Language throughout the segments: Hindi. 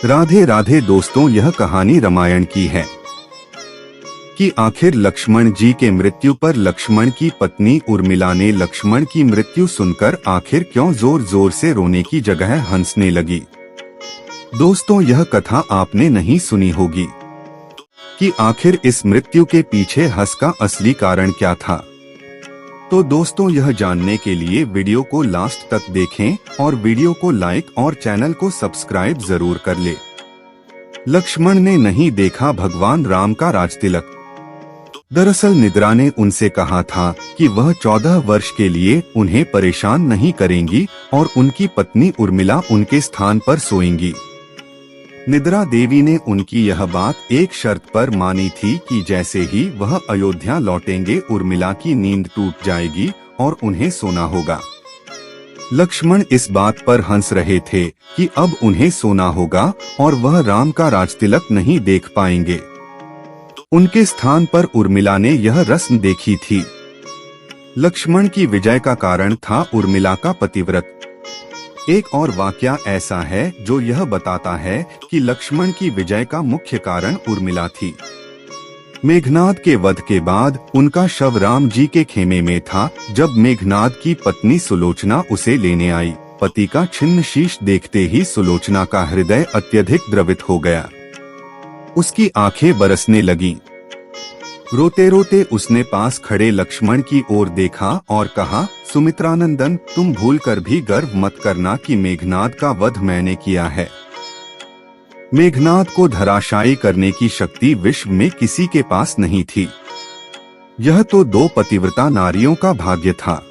राधे राधे दोस्तों, यह कहानी रामायण की है कि आखिर लक्ष्मण जी के मृत्यु पर लक्ष्मण की पत्नी उर्मिला ने लक्ष्मण की मृत्यु सुनकर आखिर क्यों जोर जोर से रोने की जगह हंसने लगी। दोस्तों, यह कथा आपने नहीं सुनी होगी कि आखिर इस मृत्यु के पीछे हंस का असली कारण क्या था। तो दोस्तों, यह जानने के लिए वीडियो को लास्ट तक देखें और वीडियो को लाइक और चैनल को सब्सक्राइब जरूर कर ले। लक्ष्मण ने नहीं देखा भगवान राम का राजतिलक। दरअसल निद्रा ने उनसे कहा था कि वह 14 वर्ष के लिए उन्हें परेशान नहीं करेंगी और उनकी पत्नी उर्मिला उनके स्थान पर सोएंगी। निद्रा देवी ने उनकी यह बात एक शर्त पर मानी थी कि जैसे ही वह अयोध्या लौटेंगे उर्मिला की नींद टूट जाएगी और उन्हें सोना होगा। लक्ष्मण इस बात पर हंस रहे थे कि अब उन्हें सोना होगा और वह राम का राजतिलक नहीं देख पाएंगे। उनके स्थान पर उर्मिला ने यह रस्म देखी थी। लक्ष्मण की विजय का कारण था उर्मिला का पतिव्रत। एक और वाकया ऐसा है जो यह बताता है कि लक्ष्मण की विजय का मुख्य कारण उर्मिला थी। मेघनाद के वध के बाद उनका शव राम जी के खेमे में था। जब मेघनाद की पत्नी सुलोचना उसे लेने आई, पति का छिन्न शीश देखते ही सुलोचना का हृदय अत्यधिक द्रवित हो गया। उसकी आंखें बरसने लगीं। रोते रोते उसने पास खड़े लक्ष्मण की ओर देखा और कहा, सुमित्रानंदन, तुम भूलकर भी गर्व मत करना कि मेघनाद का वध मैंने किया है। मेघनाद को धराशायी करने की शक्ति विश्व में किसी के पास नहीं थी। यह तो 2 पतिव्रता नारियों का भाग्य था।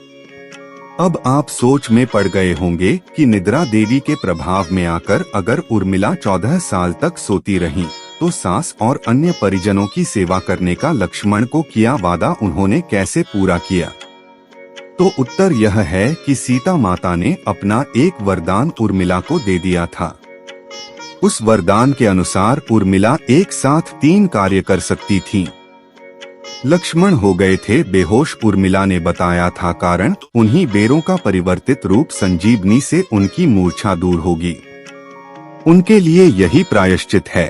अब आप सोच में पड़ गए होंगे कि निद्रा देवी के प्रभाव में आकर अगर उर्मिला 14 साल तक सोती रही तो सास और अन्य परिजनों की सेवा करने का लक्ष्मण को किया वादा उन्होंने कैसे पूरा किया। तो उत्तर यह है कि सीता माता ने अपना एक वरदान उर्मिला को दे दिया था। उस वरदान के अनुसार उर्मिला एक साथ 3 कार्य कर सकती थी। लक्ष्मण हो गए थे बेहोश, उर्मिला ने बताया था कारण उन्हीं बेरों का परिवर्तित रूप संजीवनी से उनकी मूर्छा दूर होगी। उनके लिए यही प्रायश्चित है।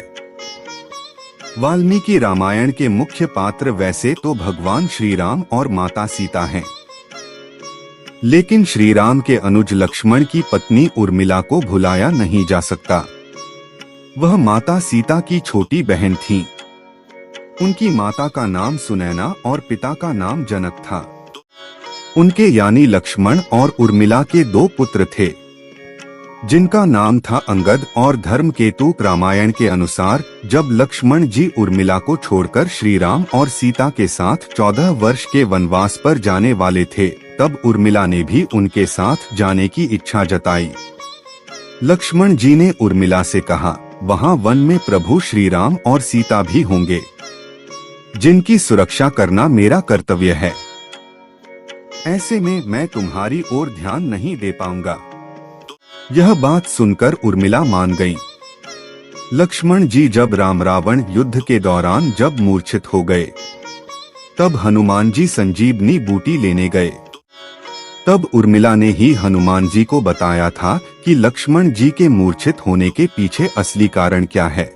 वाल्मीकि रामायण के मुख्य पात्र वैसे तो भगवान श्री राम और माता सीता हैं, लेकिन श्री राम के अनुज लक्ष्मण की पत्नी उर्मिला को भुलाया नहीं जा सकता। वह माता सीता की छोटी बहन थीं। उनकी माता का नाम सुनैना और पिता का नाम जनक था। उनके यानी लक्ष्मण और उर्मिला के 2 पुत्र थे, जिनका नाम था अंगद और धर्मकेतु। रामायण के अनुसार जब लक्ष्मण जी उर्मिला को छोड़कर श्री राम और सीता के साथ 14 वर्ष के वनवास पर जाने वाले थे, तब उर्मिला ने भी उनके साथ जाने की इच्छा जताई। लक्ष्मण जी ने उर्मिला से कहा, वहाँ वन में प्रभु श्री राम और सीता भी होंगे, जिनकी सुरक्षा करना मेरा कर्तव्य है। ऐसे में मैं तुम्हारी ओर ध्यान नहीं दे पाऊंगा। यह बात सुनकर उर्मिला मान गईं। लक्ष्मण जी जब राम रावण युद्ध के दौरान जब मूर्छित हो गए, तब हनुमान जी संजीवनी बूटी लेने गए। तब उर्मिला ने ही हनुमान जी को बताया था कि लक्ष्मण जी के मूर्छित होने के पीछे असली कारण क्या है।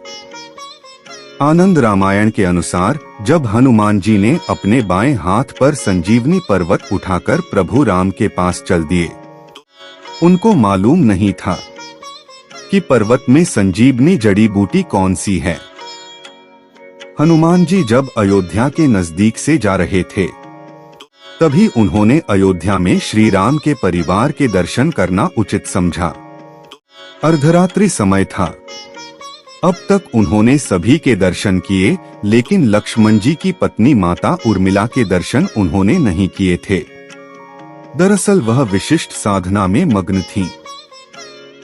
आनंद रामायण के अनुसार जब हनुमान जी ने अपने बाएं हाथ पर संजीवनी पर्वत उठाकर प्रभु राम के पास चल दिए, उनको मालूम नहीं था कि पर्वत में संजीवनी जड़ी बूटी कौन सी है। हनुमान जी जब अयोध्या के नजदीक से जा रहे थे, तभी उन्होंने अयोध्या में श्री राम के परिवार के दर्शन करना उचित समझा। अर्धरात्रि समय था। अब तक उन्होंने सभी के दर्शन किए, लेकिन लक्ष्मण जी की पत्नी माता उर्मिला के दर्शन उन्होंने नहीं किए थे। दरअसल वह विशिष्ट साधना में मग्न थीं।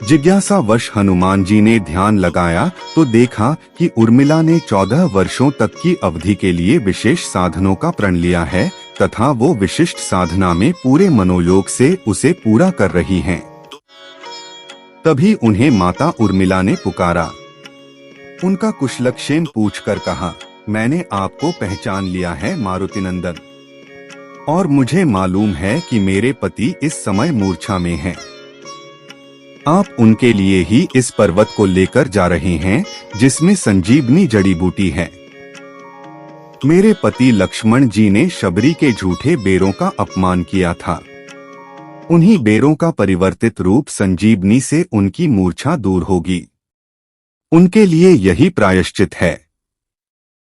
जिज्ञासावश हनुमान जी ने ध्यान लगाया तो देखा कि उर्मिला ने 14 वर्षों तक की अवधि के लिए विशेष साधनों का प्रण लिया है तथा वो विशिष्ट साधना में पूरे मनोयोग से उसे पूरा कर रही हैं। तभी उन्हें माता उर्मिला ने पुकारा। उनका कुशलक्षेम पूछकर कहा, मैंने आपको पहचान लिया है मारुतिनंदन, और मुझे मालूम है कि मेरे पति इस समय मूर्छा में हैं। आप उनके लिए ही इस पर्वत को लेकर जा रहे हैं जिसमें संजीवनी जड़ी बूटी है। मेरे पति लक्ष्मण जी ने शबरी के झूठे बेरों का अपमान किया था। उन्हीं बेरों का परिवर्तित रूप संजीवनी से उनकी मूर्छा दूर होगी। उनके लिए यही प्रायश्चित है।